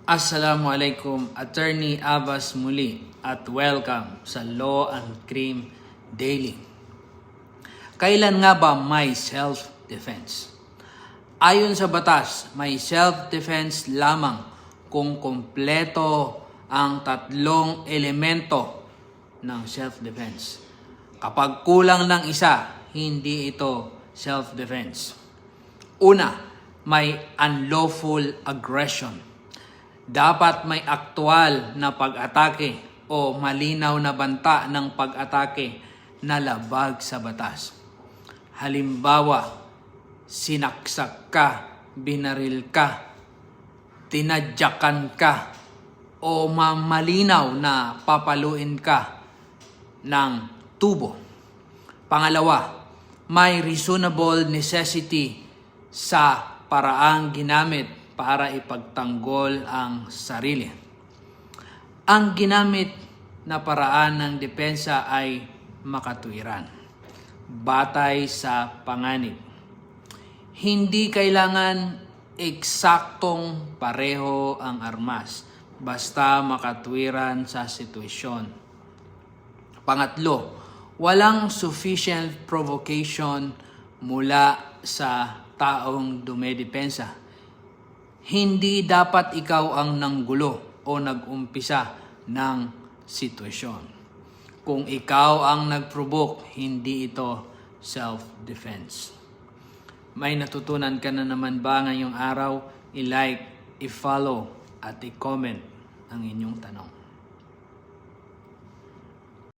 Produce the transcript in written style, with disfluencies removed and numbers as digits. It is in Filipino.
Assalamualaikum, Attorney Abbas muli at welcome sa Law and Crime Daily. Kailan nga ba may self-defense? Ayon sa batas, may self-defense lamang kung kumpleto ang tatlong elemento ng self-defense. Kapag kulang ng isa, hindi ito self-defense. Una, may unlawful aggression. Dapat may aktwal na pag-atake o malinaw na banta ng pag-atake na labag sa batas. Halimbawa, sinaksak ka, binaril ka, tinadyakan ka, o malinaw na papaluin ka ng tubo. Pangalawa, may reasonable necessity sa paraang ginamit para ipagtanggol ang sarili. Ang ginamit na paraan ng depensa ay makatuwiran, batay sa panganib. Hindi kailangan eksaktong pareho ang armas, basta makatuwiran sa sitwasyon. Pangatlo, walang sufficient provocation mula sa taong dumedepensa. Hindi dapat ikaw ang nanggulo o nag-umpisa ng sitwasyon. Kung ikaw ang nag-provoke, hindi ito self-defense. May natutunan ka na naman ba ngayong araw? I-like, i-follow, at i-comment ang inyong tanong.